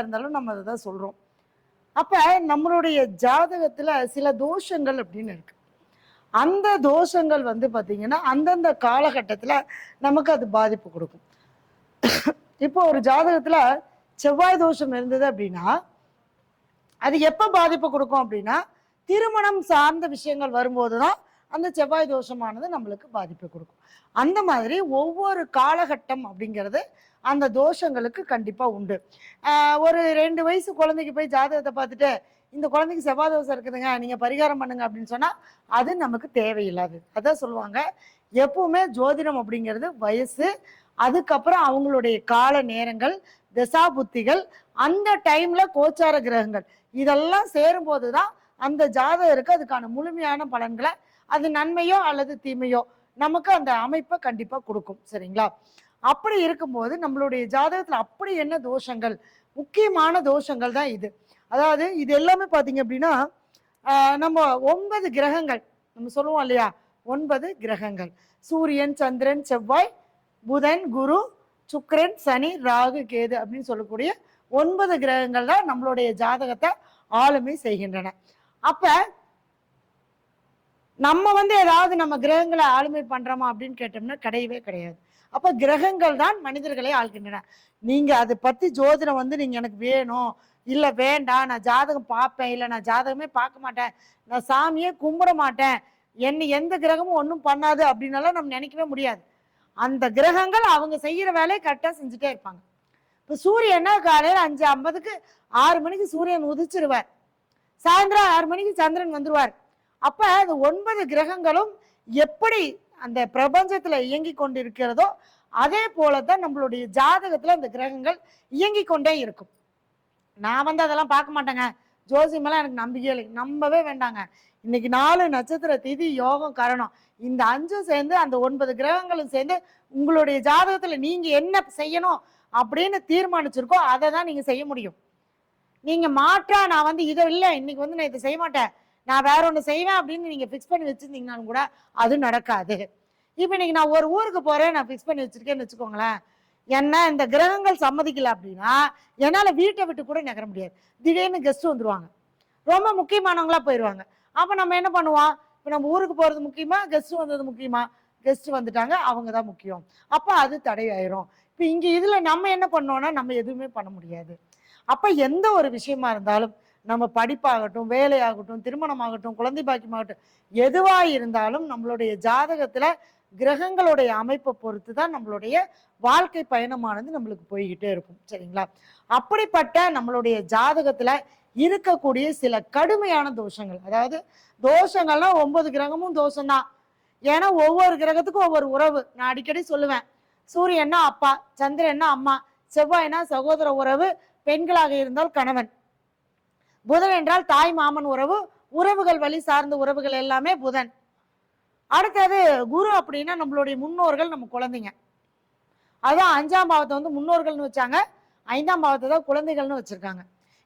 இருந்தாலும் நம்ம அதை தான் சொல்றோம். அப்ப நம்மளுடைய ஜாதகத்துல சில தோஷங்கள் அப்படின்னு இருக்கு. அந்த தோஷங்கள் வந்து பாத்தீங்கன்னா அந்தந்த காலகட்டத்துல நமக்கு அது பாதிப்பு கொடுக்கும். இப்போ ஒரு ஜாதகத்துல செவ்வாய் தோஷம் இருந்தது அப்படின்னா அது எப்ப பாதிப்பு கொடுக்கும் அப்படின்னா திருமணம் சார்ந்த விஷயங்கள் வரும்போதுதான் அந்த செவ்வாய் தோஷமானது நம்மளுக்கு பாதிப்பு கொடுக்கும். அந்த மாதிரி ஒவ்வொரு காலகட்டம் அப்படிங்கிறது அந்த தோஷங்களுக்கு கண்டிப்பா உண்டு. ஒரு 2 வயசு குழந்தைக்கு போய் ஜாதகத்தை பார்த்துட்டு இந்த குழந்தைக்கு செவ்வாய் தோஷம் இருக்குதுங்க, நீங்க பரிகாரம் பண்ணுங்க அப்படின்னு சொன்னா அது நமக்கு தேவையில்லாது. அதான் சொல்லுவாங்க, எப்பவுமே ஜோதிடம் அப்படிங்கிறது வயசு, அதுக்கப்புறம் அவங்களுடைய கால நேரங்கள், திசா புத்திகள், அந்த டைம்ல கோச்சார கிரகங்கள் இதெல்லாம் சேரும் போதுதான் அந்த ஜாதகருக்கு அதுக்கான முழுமையான பலன்களை, அது நன்மையோ அல்லது தீமையோ நமக்கு அந்த அமைப்பை கண்டிப்பா கொடுக்கும். சரிங்களா? அப்படி இருக்கும்போது நம்மளுடைய ஜாதகத்துல அப்படி என்ன தோஷங்கள், முக்கியமான தோஷங்கள் தான் இது. அதாவது இது எல்லாமே பாத்தீங்க அப்படின்னா நம்ம 9 கிரகங்கள் நம்ம சொல்லுவோம் இல்லையா, 9 கிரகங்கள், சூரியன், சந்திரன், செவ்வாய், புதன், குரு, சுக்கிரன், சனி, ராகு, கேது அப்படின்னு சொல்லக்கூடிய 9 கிரகங்கள் தான் நம்மளுடைய ஜாதகத்தை ஆளுமை செய்கின்றன. அப்ப நம்ம வந்து ஏதாவது நம்ம கிரகங்களை ஆளுமை பண்றோமா அப்படின்னு கேட்டோம்னா கிடையவே கிடையாது. அப்ப கிரகங்கள் தான் மனிதர்களை ஆள்கின்றன. நீங்க அதை பத்தி ஜோதிடம் வந்து நீங்க எனக்கு வேணும், இல்ல வேண்டாம், நான் ஜாதகம் பார்ப்பேன், இல்ல நான் ஜாதகமே பார்க்க மாட்டேன், நான் சாமியே கும்பிட மாட்டேன், என்ன எந்த கிரகமும் ஒன்றும் பண்ணாது அப்படின்னாலும் நம்ம நினைக்கவே முடியாது. அந்த கிரகங்கள் அவங்க செய்யற வேலையை கரெக்டா செஞ்சுட்டே இருப்பாங்க. இப்ப சூரியன்னா காலையில 5:50க்கு 6 மணிக்கு சூரியன் உதிச்சிருவார், சாயந்தரம் 6 மணிக்கு சந்திரன் வந்துருவார். அப்ப அந்த 9 கிரகங்களும் எப்படி அந்த பிரபஞ்சத்துல இயங்கி கொண்டு இருக்கிறதோ அதே போலதான் நம்மளுடைய ஜாதகத்துல அந்த கிரகங்கள் இயங்கி கொண்டே இருக்கும். நான் வந்து அதெல்லாம் பார்க்க மாட்டேங்க, ஜோசியமெல்லாம் எனக்கு நம்பிக்கை இல்லை, நம்பவே வேண்டாங்க. இன்னைக்கு 4 நட்சத்திர திதி யோகம் கரணம் இந்த 5 சேர்ந்து அந்த 9 கிரகங்களும் சேர்ந்து உங்களுடைய ஜாதகத்துல நீங்க என்ன செய்யணும் அப்படின்னு தீர்மானிச்சிருக்கோ அதை தான் நீங்க செய்ய முடியும். நீங்க மாற்றா நான் வந்து இதை இல்லை, இன்னைக்கு வந்து நான் இதை செய்ய மாட்டேன், நான் வேற ஒன்று செய்வேன் அப்படின்னு நீங்க ஃபிக்ஸ் பண்ணி வச்சிருந்தீங்கன்னாலும் கூட அது நடக்காது. இப்ப இன்னைக்கு நான் ஒரு ஊருக்கு போறேன், நான் ஃபிக்ஸ் பண்ணி வச்சிருக்கேன்னு வச்சுக்கோங்களேன், என்ன இந்த கிரகங்கள் சம்மதிக்கல அப்படின்னா என்னால வீட்டை விட்டு கூட நகர முடியாது. திடீர்னு கெஸ்ட் வந்துருவாங்க, ரொம்ப முக்கியமானவங்களா போயிடுவாங்க. அப்ப நம்ம என்ன பண்ணுவோம், இப்ப நம்ம ஊருக்கு போறது முக்கியமா, கெஸ்ட் வந்தது முக்கியமா? கெஸ்ட் வந்துட்டாங்க, அவங்க தான் முக்கியம். அப்ப அது தடையாயிரும். இப்ப இங்க இதுல நம்ம என்ன பண்ணோம்னா நம்ம எதுவுமே பண்ண முடியாது. அப்ப எந்த ஒரு விஷயமா இருந்தாலும், நம்ம படிப்பாகட்டும், வேலையாகட்டும், திருமணமாகட்டும், குழந்தை பாக்கியமாகட்டும், எதுவா இருந்தாலும் நம்மளுடைய ஜாதகத்துல கிரகங்களுடைய அமைப்பை பொறுத்து தான் நம்மளுடைய வாழ்க்கை பயணமானது நம்மளுக்கு போய்கிட்டே இருக்கும். சரிங்களா? அப்படிப்பட்ட நம்மளுடைய ஜாதகத்துல இருக்கக்கூடிய சில கடுமையான தோஷங்கள், அதாவது தோஷங்கள்னா 9 கிரகமும் தோஷம்தான். ஏன்னா ஒவ்வொரு கிரகத்துக்கும் ஒவ்வொரு உறவு. நான் அடிக்கடி சொல்லுவேன், சூரியன்னா அப்பா, சந்திரன்னா அம்மா, செவ்வாய்னா சகோதர உறவு, பெண்களாக இருந்தால் கணவன், புதன் என்றால் தாய் மாமன் உறவு, உறவுகள் வழி சார்ந்த உறவுகள் எல்லாமே புதன். அடுத்தது குரு அப்படின்னா நம்மளுடைய முன்னோர்கள், நம்ம குழந்தைங்க. அதான் 5ஆம் பாவத்தை வந்து முன்னோர்கள்னு வச்சாங்க, 5ஆம் பாவத்தை தான் குழந்தைகள்னு வச்சிருக்காங்க.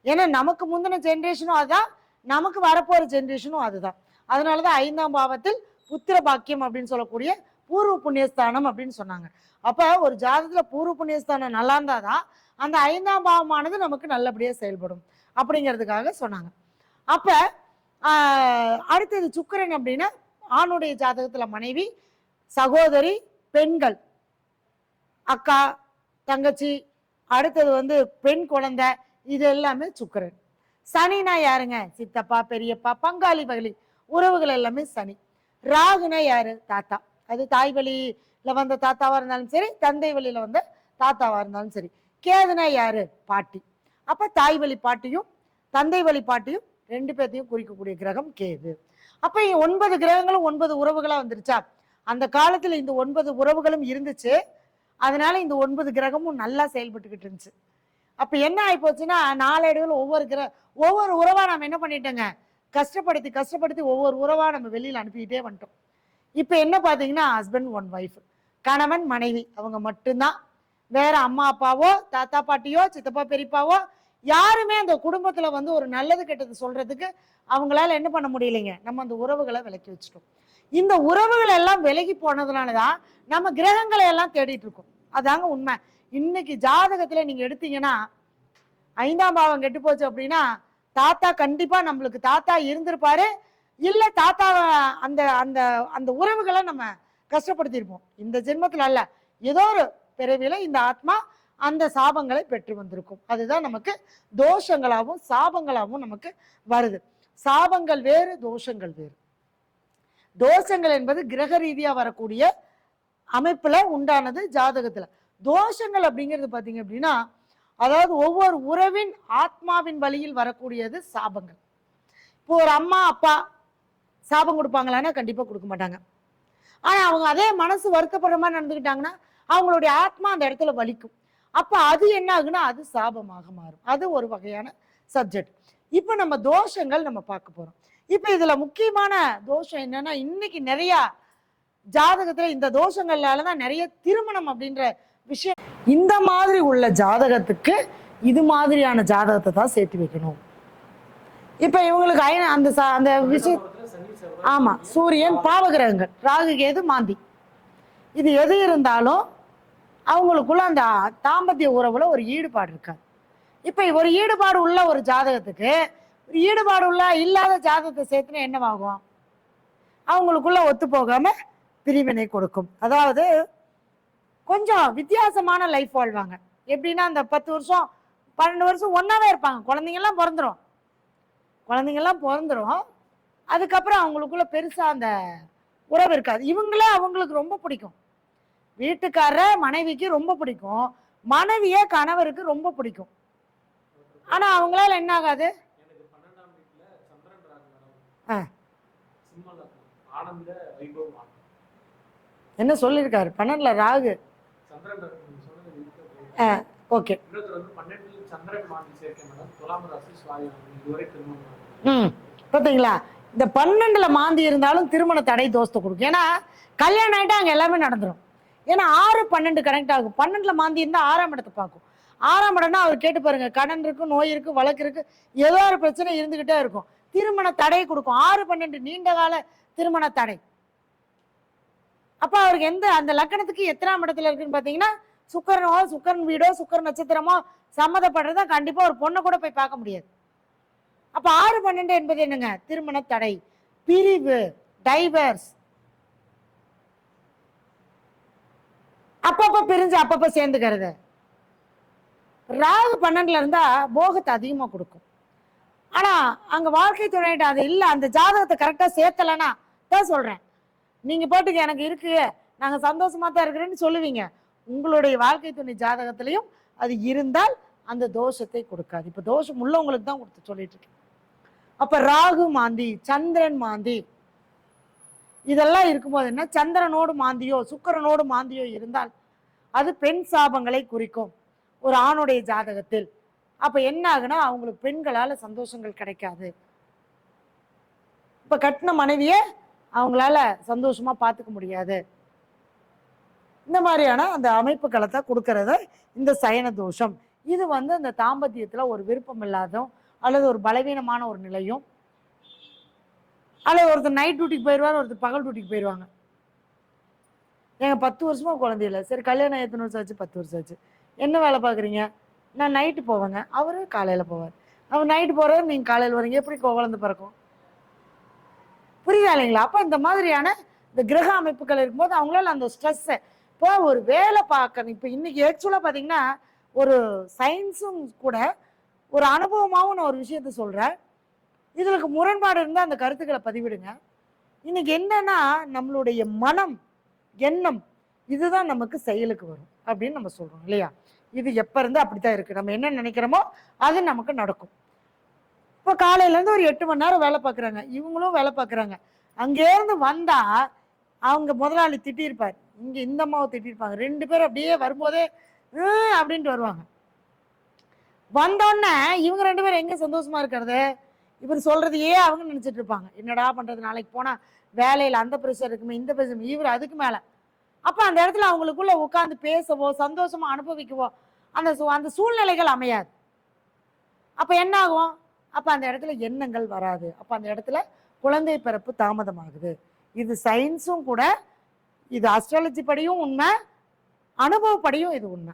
ஏன்னா நமக்கு முந்தின ஜென்ரேஷனும் அதுதான், நமக்கு வரப்போற ஜென்ரேஷனும் அதுதான். அதனாலதான் 5ஆம் பாவத்தில் புத்திர பாக்கியம் அப்படின்னு சொல்லக்கூடிய பூர்வ புண்ணியஸ்தானம் அப்படின்னு சொன்னாங்க. அப்ப ஒரு ஜாதகத்துல பூர்வ புண்ணியஸ்தானம் நல்லா இருந்தாதான் அந்த 5ஆம் பாவமானது நமக்கு நல்லபடியா செயல்படும் அப்படிங்கிறதுக்காக சொன்னாங்க. அப்ப அடுத்தது சுக்கிரன் அப்படின்னா ஆணுடைய ஜாதகத்துல மனைவி, சகோதரி, பெண்கள், அக்கா, தங்கச்சி, அடுத்தது வந்து பெண் குழந்தை, இது எல்லாமே சுக்கிரன். சனினா யாருங்க? சித்தப்பா, பெரியப்பா, பங்காளி வகலி உறவுகள் எல்லாமே சனி. ராகுனா யாரு? தாத்தா. அது தாய் வழியில வந்த தாத்தாவா இருந்தாலும் சரி, தந்தை வழியில வந்த தாத்தாவா இருந்தாலும் சரி. கேதுனா யாரு? பாட்டி. அப்ப தாய் வழி பாட்டியும் தந்தை வழி பாட்டியும் 2 பேர்த்தையும் குறிக்கக்கூடிய கிரகம் கேது. அப்ப 9 கிரகங்களும் 9 உறவுகளா வந்துருச்சா? அந்த காலத்துல இந்த 9 உறவுகளும் இருந்துச்சு, அதனால இந்த 9 கிரகமும் நல்லா செயல்பட்டுக்கிட்டு இருந்துச்சு. அப்ப என்ன ஆகி போச்சுன்னா நாளடைவில் ஒவ்வொரு உறவா நம்ம என்ன பண்ணிட்டோங்க, கஷ்டப்படுத்தி கஷ்டப்படுத்தி ஒவ்வொரு உறவா நம்ம வெளியில அனுப்பிக்கிட்டே வந்துட்டோம். இப்ப என்ன பாத்தீங்கன்னா ஹஸ்பண்ட் ஒன் ஒய்ஃப், கணவன் மனைவி, அவங்க மட்டும்தான். வேற அம்மா அப்பாவோ தாத்தா பாட்டியோ சித்தப்பா பெரியப்பாவோ யாருமே அந்த குடும்பத்துல வந்து ஒரு நல்லது கெட்டது சொல்றதுக்கு அவங்களால என்ன பண்ண முடியலைங்க, நம்ம அந்த உறவுகளை விலக்கி வச்சுட்டோம். இந்த உறவுகள் எல்லாம் விலகி போனதுனாலதான் நம்ம கிரகங்களை எல்லாம் தேடிட்டு இருக்கோம். அதாங்க உண்மை. இன்னைக்கு ஜாதகத்துல நீங்க எடுத்தீங்கன்னா 5ஆம் பாவம் கெட்டு போச்சு அப்படின்னா தாத்தா கண்டிப்பா நம்மளுக்கு தாத்தா இருந்திருப்பாரு, இல்ல தாத்தா அந்த அந்த அந்த உறவுகளை நம்ம கஷ்டப்படுத்தியிருப்போம். இந்த ஜென்மத்துல அல்ல, ஏதோ ஒரு பிறவில இந்த ஆத்மா அந்த சாபங்களை பெற்று வந்திருக்கும். அதுதான் நமக்கு தோஷங்களாகவும் சாபங்களாகவும் நமக்கு வருது. சாபங்கள் வேறு, தோஷங்கள் வேறு. தோஷங்கள் என்பது கிரக ரீதியா வரக்கூடிய அமைப்புல உண்டானது ஜாதகத்துல. தோஷங்கள் அப்படிங்கிறது பாத்தீங்க அப்படின்னா, அதாவது ஒவ்வொரு உறவின் ஆத்மாவின் வழியில் வரக்கூடியது சாபங்கள். இப்போ ஒரு அம்மா அப்பா சாபம் கொடுப்பாங்களான்னா கண்டிப்பா கொடுக்க மாட்டாங்க. ஆனா அவங்க அதே மனசு வருத்தப்படுற மாதிரி நடந்துக்கிட்டாங்கன்னா அவங்களுடைய ஆத்மா அந்த இடத்துல வலிக்கும். அப்ப அது என்ன ஆகுன்னா அது சாபமாக மாறும். அது ஒரு வகையான சப்ஜெக்ட். இப்ப நம்ம தோஷங்கள் நம்ம பார்க்க போறோம். இப்ப இதுல முக்கியமான தோஷம் என்னன்னா, இன்னைக்கு நிறைய ஜாதகத்துல இந்த தோஷங்களாலதான் நிறைய திருமணம் அப்படின்ற விஷயம். இந்த மாதிரி உள்ள ஜாதகத்துக்கு இது மாதிரியான ஜாதகத்தை தான் சேர்த்து வைக்கணும். இப்ப இவங்களுக்கு அந்த அந்த விஷயம், ஆமா, சூரியன் பாவகிரகங்கள் ராகு கேது மாந்தி, இது எது இருந்தாலும் அவங்களுக்குள்ள அந்த தாம்பத்திய உறவுல ஒரு ஈடுபாடு இருக்காது. இப்ப ஒரு ஈடுபாடு உள்ள ஒரு ஜாதகத்துக்கு ஈடுபாடு உள்ள இல்லாத ஜாதகத்தை சேர்த்துனா என்னவாகும்? அவங்களுக்குள்ள ஒத்து போகாம பிரிவினை கொடுக்கும். அதாவது கொஞ்சம் வித்தியாசமான லைஃப் வாழ்வாங்க. எப்படின்னா அந்த 10 வருஷம் 12 வருஷம் ஒன்னாவே இருப்பாங்க. குழந்தைங்கெல்லாம் பிறந்துரும். அதுக்கப்புறம் அவங்களுக்குள்ள பெருசா அந்த உறவு இருக்காது. இவங்களே அவங்களுக்கு ரொம்ப பிடிக்கும். வீட்டுக்கார மனைவிக்கு ரொம்ப பிடிக்கும், மனைவியே கணவருக்கு ரொம்ப பிடிக்கும். ஆனா அவங்களால என்ன ஆகாது? என்ன சொல்லிருக்காரு? 12ல ராகு. ஓகே. பாத்தீங்களா, இந்த 12ல மாந்தி இருந்தாலும் திருமண தடை தோஷத்தை கொடுக்கும். ஏன்னா கல்யாணம் ஆயிட்டா அங்க எல்லாமே நடந்துரும். ஏன்னா 6 12 கனெக்ட் ஆகும். 12ல மாந்தி இருந்தா 6ஆம் இடத்தை பார்க்கும். 6ஆம் இடம்னா அவர் கேட்டு பாருங்க, கடன் இருக்கு, நோய் இருக்கு, வழக்கு இருக்கு, ஏதோ ஒரு பிரச்சனை இருந்துகிட்டே இருக்கும். திருமண தடை கொடுக்கும். 6 12 நீண்ட கால திருமண தடை. அப்ப அவருக்கு எந்த அந்த லக்கணத்துக்கு எத்தனாம் இடத்துல இருக்குன்னு பாத்தீங்கன்னா, சுக்கரன் வீடோ சுக்கர நட்சத்திரமோ சம்மதப்படுறதா கண்டிப்பா ஒரு பொண்ணை கூட போய் பார்க்க முடியாது. அப்ப 6 12 என்பது என்னங்க? திருமண தடை, பிரிவு, டைவர்ஸ். அப்பப்ப பிரிஞ்சு அப்பப்ப சேர்ந்துக்கிறது. ராகு 12ல இருந்தா போகத்தை அதிகமா கொடுக்கும். ஆனா அங்க வாழ்க்கை துணையிட்ட அது இல்ல, அந்த ஜாதகத்தை கரெக்டா சேர்த்தலன்னா தான் சொல்றேன். நீங்க போட்டுக்க எனக்கு இருக்கு, நாங்க சந்தோஷமா தான் இருக்கிறேன்னு சொல்லுவீங்க. உங்களுடைய வாழ்க்கை துணை ஜாதகத்திலையும் அது இருந்தால் அந்த தோஷத்தை கொடுக்காது. இப்ப தோஷம் உள்ளவங்களுக்கு தான் கொடுத்து சொல்லிட்டு இருக்கேன். அப்ப ராகு மாந்தி, சந்திரன் மாந்தி, இதெல்லாம் இருக்கும்போது என்ன, சந்திரனோடு மாந்தியோ சுக்கிரனோடு மாந்தியோ இருந்தால் அது பெண் சாபங்களை குறிக்கும் ஒரு ஆணுடைய ஜாதகத்தில். அப்ப என்ன ஆகுனா அவங்களுக்கு பெண்களால சந்தோஷங்கள் கிடைக்காது. இப்ப கட்டின மனைவிய அவங்களால சந்தோஷமா பார்த்துக்க முடியாது. இந்த மாதிரியான அந்த அமைப்புகளை தான் கொடுக்கறது இந்த சயன தோஷம். இது அந்த தாம்பத்தியத்துல ஒரு விருப்பம் இல்லாதும் அல்லது ஒரு பலவீனமான ஒரு நிலையும், அல்லது ஒருத்தர் நைட் டியூட்டிக்கு போயிடுவார், ஒருத்தர் பகல் டியூட்டிக்கு போயிடுவாங்க. எங்க 10 வருஷமா குழந்தை இல்லை. சரி கல்யாணம் எத்தனை வருஷம் ஆச்சு? 10 வருஷம் ஆச்சு. என்ன வேலை பார்க்குறீங்க? நான் நைட்டு போவேங்க. அவரு காலையில போவார். அவர் நைட்டு போறாரு, நீங்க காலையில் வரீங்க. எப்படி குழந்தை பிறக்கும்? புரியுதா இல்லைங்களா? அப்ப இந்த மாதிரியான இந்த கிரக அமைப்புகள் இருக்கும்போது அவங்களால அந்த ஸ்ட்ரெஸ், இப்போ ஒரு வேலை பார்க்கணும். இப்போ இன்னைக்கு ஆக்சுவலா பாத்தீங்கன்னா ஒரு சயின்ஸும் கூட ஒரு அனுபவமாகவும் நான் ஒரு விஷயத்த சொல்றேன். இதுக்கு முரண்பாடு இருந்தால் அந்த கருத்துக்களை பதிவிடுங்க. இன்னைக்கு என்னன்னா நம்மளுடைய மனம் எண்ணம் இதுதான் நமக்கு செயலுக்கு வரும் அப்படின்னு நம்ம சொல்றோம் இல்லையா? இது எப்ப இருந்து அப்படித்தான் இருக்கு. நம்ம என்ன நினைக்கிறோமோ அது நமக்கு நடக்கும். இப்போ காலையில இருந்து ஒரு 8 மணி நேரம் வேலை பார்க்குறாங்க, இவங்களும் வேலை பார்க்குறாங்க. அங்கேருந்து வந்தா அவங்க முதலாளி திட்டிருப்பார், இங்க இந்த அம்மாவை திட்டிருப்பாங்க. 2 பேரும் அப்படியே வரும்போதே அப்படின்ட்டு வருவாங்க. வந்தோடனே இவங்க 2 பேரும் எங்க சந்தோஷமா இருக்கிறது? இவர் சொல்றதையே அவங்க நினைச்சிட்டு இருப்பாங்க. என்னடா பண்றது, நாளைக்கு போனா வேலையில அந்த ப்ரெஷர் இருக்குமே, இந்த ப்ரெஷர், இவர் அதுக்கு மேல. அப்ப அந்த இடத்துல அவங்களுக்குள்ள உட்கார்ந்து பேசவோ சந்தோஷமா அனுபவிக்கவோ அந்த சூழ்நிலைகள் அமையாது. அப்ப என்ன ஆகும்? அப்ப அந்த இடத்துல எண்ணங்கள் வராது. அப்ப அந்த இடத்துல குழந்தை பிறப்பு தாமதமாகுது. இது சயின்ஸும் கூட, இது அஸ்ட்ராலஜி படியும் உண்மை, அனுபவப்படியும் இது உண்மை.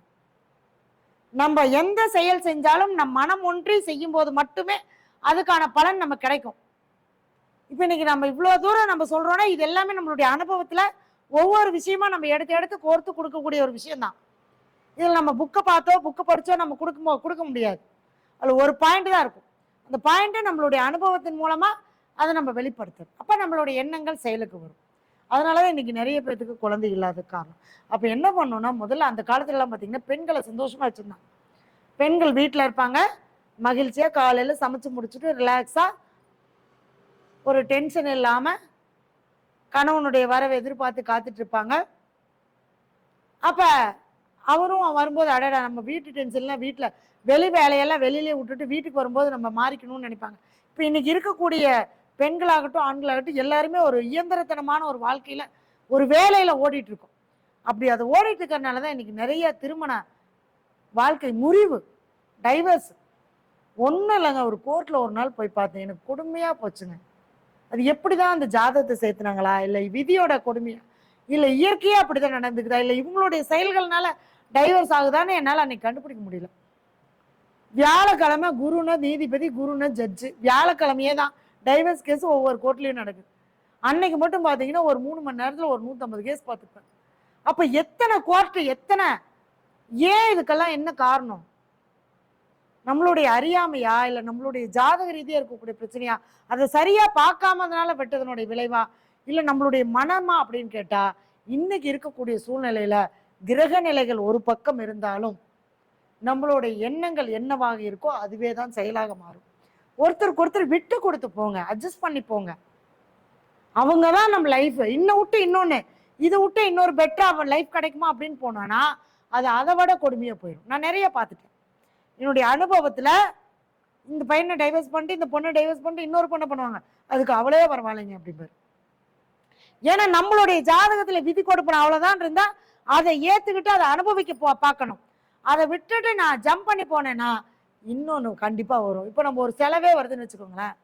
நம்ம எந்த செயல் செஞ்சாலும் நம் மனம் ஒன்றி செய்யும் போது மட்டுமே அதுக்கான பலன் நமக்கு கிடைக்கும். இப்ப இன்னைக்கு நம்ம இவ்வளவு தூரம் நம்ம சொல்றோம்னா இது எல்லாமே நம்மளுடைய அனுபவத்துல ஒவ்வொரு விஷயமா நம்ம எடுத்து எடுத்து கோர்த்து கொடுக்கக்கூடிய ஒரு விஷயம் தான். இதுல நம்ம புக்கை பார்த்தோ புக்கை படிச்சோ நம்ம கொடுக்க முடியாது. அதுல ஒரு பாயிண்ட் தான் இருக்கும். அந்த பாயிண்ட் நம்மளுடைய அனுபவத்தின் மூலமா அதை நம்ம வெளிப்படுத்துறோம். அப்ப நம்மளுடைய எண்ணங்கள் செயலுக்கு வரும். அதனாலதான் இன்னைக்கு நிறைய பேருக்கு குழந்தை இல்லாத காரணம். அப்ப என்ன பண்ணோம்னா, முதல்ல அந்த காலத்துல எல்லாம் பாத்தீங்கன்னா பெண்களை சந்தோஷமா வச்சிருந்தாங்க. பெண்கள் வீட்டுல இருப்பாங்க, மகிழ்ச்சியா காலையில சமைச்சு முடிச்சுட்டு ரிலாக்ஸா ஒரு டென்ஷன் இல்லாம கணவனுடைய வரவை எதிர்பார்த்து காத்துட்டு இருப்பாங்க. அப்ப அவரும் வரும்போது அடடா நம்ம வீட்டு டென்ஷன்லாம் வீட்டுல வெளி வேலையெல்லாம் வெளியிலே விட்டுட்டு வீட்டுக்கு வரும்போது நம்ம மாறிக்கணும்னு நினைப்பாங்க. இப்ப இன்னைக்கு இருக்கக்கூடிய பெண்களாகட்டும் ஆண்களாகட்டும் எல்லாருமே ஒரு இயந்திரத்தனமான ஒரு வாழ்க்கையில ஒரு வேலையில ஓடிட்டு இருக்கோம். அப்படி அதை ஓடிட்டு இருக்கிறதுனாலதான் இன்னைக்கு நிறைய திருமண வாழ்க்கை முறிவு, டைவர்ஸ். ஒன்றும் இல்லைங்க, ஒரு கோர்ட்ல ஒரு நாள் போய் பார்த்தேன், எனக்கு கொடுமையா போச்சுங்க. அது எப்படிதான் அந்த ஜாதகத்தை சேர்த்துனாங்களா, இல்லை விதியோட கொடுமையா, இல்லை இயற்கையா அப்படிதான் நடந்துக்குதா, இல்லை இவங்களுடைய செயல்கள்னால டைவர்ஸ் ஆகுதான்னு என்னால் அன்னைக்கு கண்டுபிடிக்க முடியல. வியாழக்கிழமை குருன்னு நீதிபதி, குருன்னு ஜட்ஜு, வியாழக்கிழமையே தான் டைவர்ஸ் கேஸ் ஒவ்வொரு கோர்ட்லயும் நடக்குது. அன்னைக்கு மட்டும் பார்த்தீங்கன்னா ஒரு 3 மணி நேரத்துல ஒரு 150 கேஸ் பார்த்துப்பேன். அப்ப எத்தனை கோர்ட், எத்தனை, ஏன் இதுக்கெல்லாம் என்ன காரணம்? நம்மளுடைய அறியாமையா, இல்ல நம்மளுடைய ஜாதக ரீதியா இருக்கக்கூடிய பிரச்சனையா, அதை சரியா பார்க்காமதுனால வெட்டதனுடைய விளைவா, இல்ல நம்மளுடைய மனமா அப்படின்னு கேட்டா, இன்னைக்கு இருக்கக்கூடிய சூழ்நிலையில கிரக நிலைகள் ஒரு பக்கம் இருந்தாலும் நம்மளுடைய எண்ணங்கள் என்னவாக இருக்கோ அதுவே தான் செயலாக மாறும். ஒருத்தருக்கு ஒருத்தர் விட்டு கொடுத்து போங்க, அட்ஜஸ்ட் பண்ணி போங்க. அவங்கதான் நம்ம லைஃப். இன்னும் விட்டு இன்னொன்னு, இதை விட்டு இன்னொரு பெட்டரா லைஃப் கிடைக்குமா அப்படின்னு போனோம்னா அது அதை விட கொடுமையா போயிடும். நான் நிறைய பார்த்துட்டேன் என்னுடைய அனுபவத்துல. இந்த பையனை டைவர்ஸ் பண்ணிட்டு இந்த பொண்ணை டைவர்ஸ் பண்ணிட்டு இன்னொரு பொண்ணை பண்ணுவாங்க, அதுக்கு அவளே பரவாயில்லைங்க அப்படிப்பாரு. ஏன்னா நம்மளுடைய ஜாதகத்துல விதி கொடுப்பணும் அவ்வளவுதான் இருந்தா அதை ஏத்துக்கிட்டு அதை அனுபவிக்க பார்க்கணும். அதை விட்டுட்டு நான் ஜம்ப் பண்ணி போனேன்னா இன்னொன்னு கண்டிப்பா வரும். இப்போ நம்ம ஒரு செலவே வருதுன்னு வச்சுக்கோங்களேன்,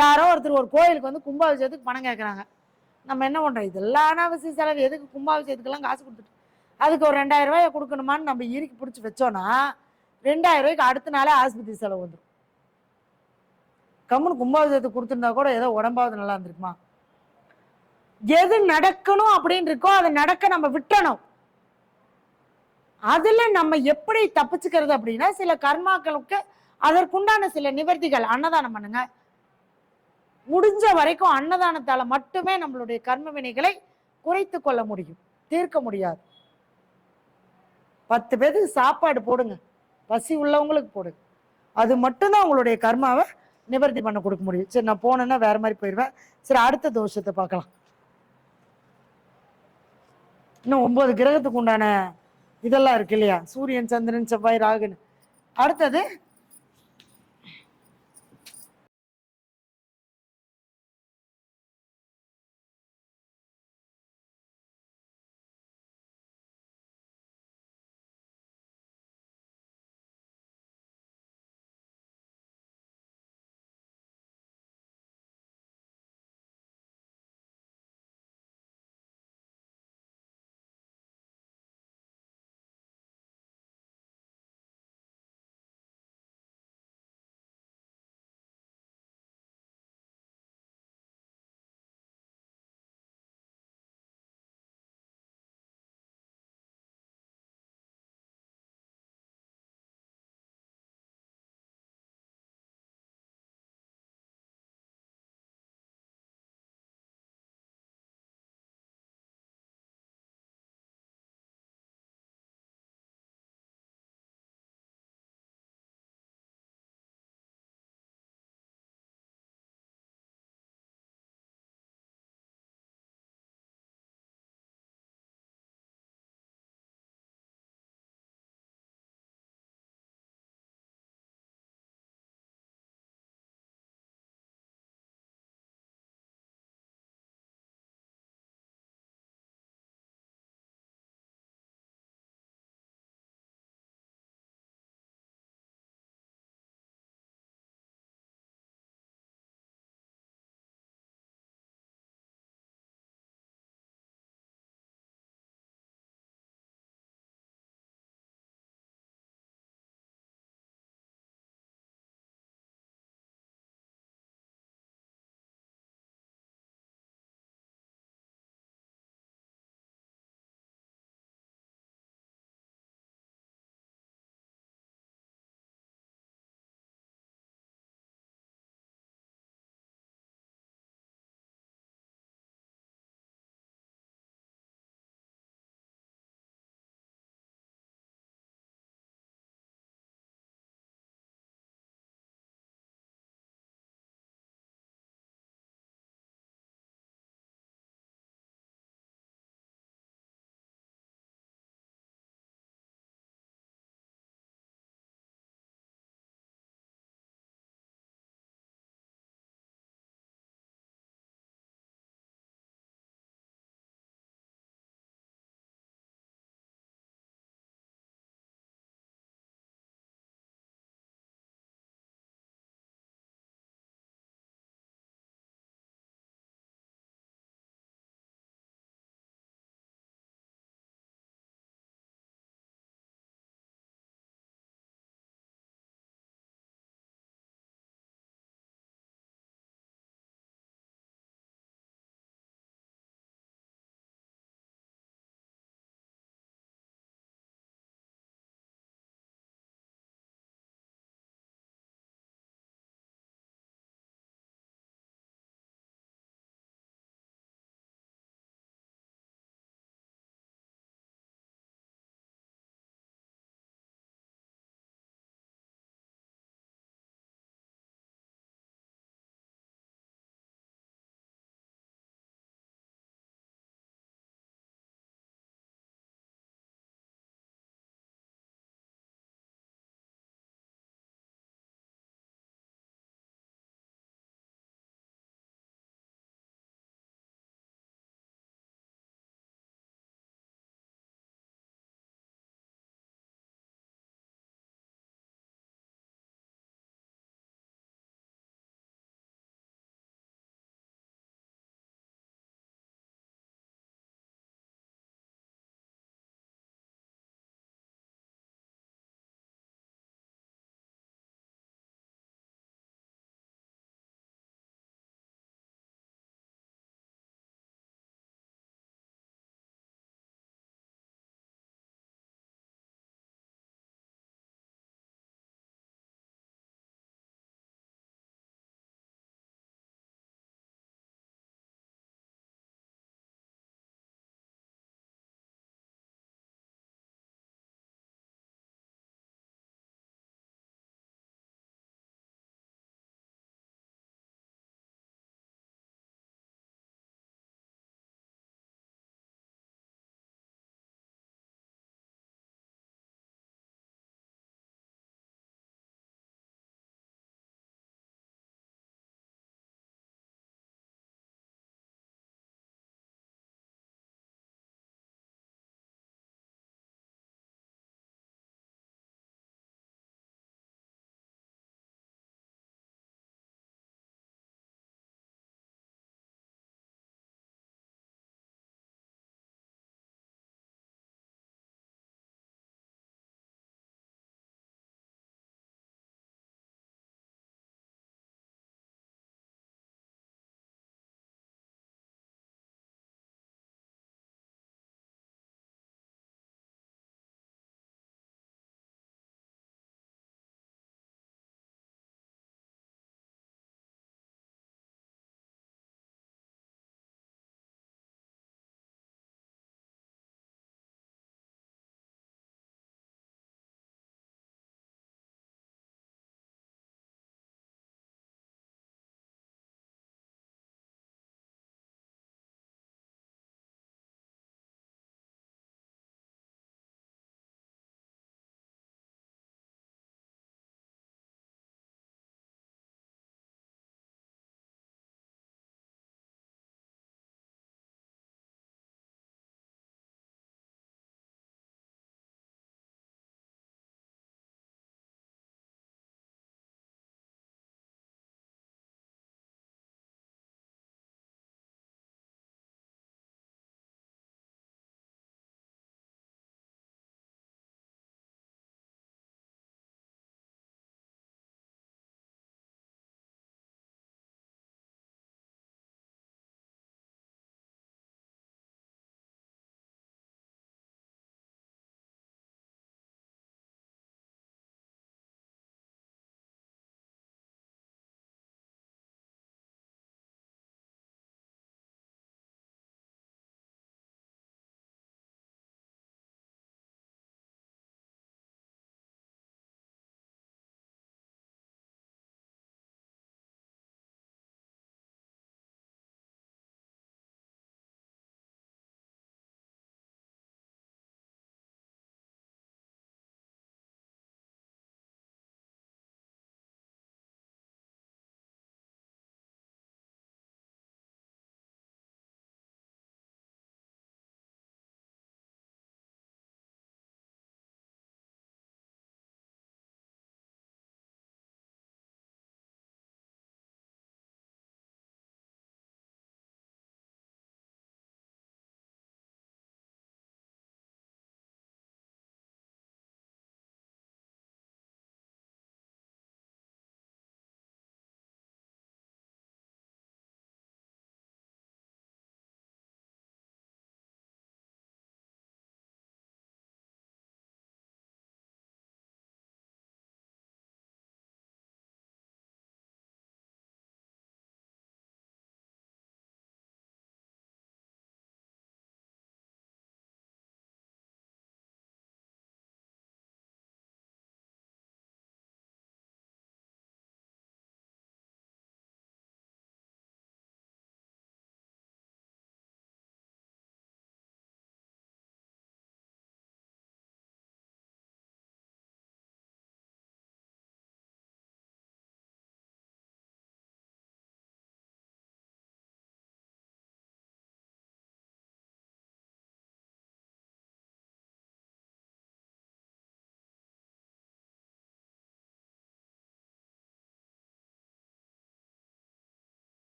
யாரோ ஒருத்தர் ஒரு கோயிலுக்கு வந்து கும்பாபிஷேகத்துக்கு பணம் கேட்கறாங்க. நம்ம என்ன பண்றோம், இதெல்லாம் அனாவசிய செலவு, எதுக்கு கும்பாபிஷேகத்துக்கெல்லாம் காசு கொடுத்துட்டு அதுக்கு ஒரு 2000 ரூபாயை கொடுக்கணுமான்னு நம்ம இறுக்கி பிடிச்சி வச்சோன்னா 2000 ரூபாய்க்கு அடுத்த நாளே ஆஸ்பத்திரி செலவு வந்துடும். கம்முன்னு கும்பாபிஷேகத்துக்கு கொடுத்துருந்தா கூட ஏதோ உடம்பாவது நல்லா இருந்திருக்குமா? எது நடக்கணும் அப்படின்னு இருக்கோ அதை நடக்க நம்ம விட்டணும். அதுல நம்ம எப்படி தப்பிச்சுக்கிறது அப்படின்னா, சில கர்மாக்களுக்கு அதற்குண்டான சில நிவர்த்திகள், அன்னதானம் பண்ணுங்க. முடிஞ்ச வரைக்கும் அன்னதானத்தால மட்டுமே நம்மளுடைய கர்ம வினைகளை குறைத்து கொள்ள முடியும், தீர்க்க முடியாது. 10 பேருக்கு சாப்பாடு போடுங்க, பசி உள்ளவங்களுக்கு போடுங்க, அது மட்டும்தான் உங்களுடைய கர்மாவை நிவர்த்தி பண்ண கொடுக்க முடியும். சரி, நான் போனேன்னா வேற மாதிரி போயிடுவேன். சரி, அடுத்த தோஷத்தை பார்க்கலாம். இன்னும் 9 கிரகத்துக்கு உண்டான இதெல்லாம் இருக்கு இல்லையா, சூரியன், சந்திரன், செவ்வாய், ராகுன்னு. அடுத்தது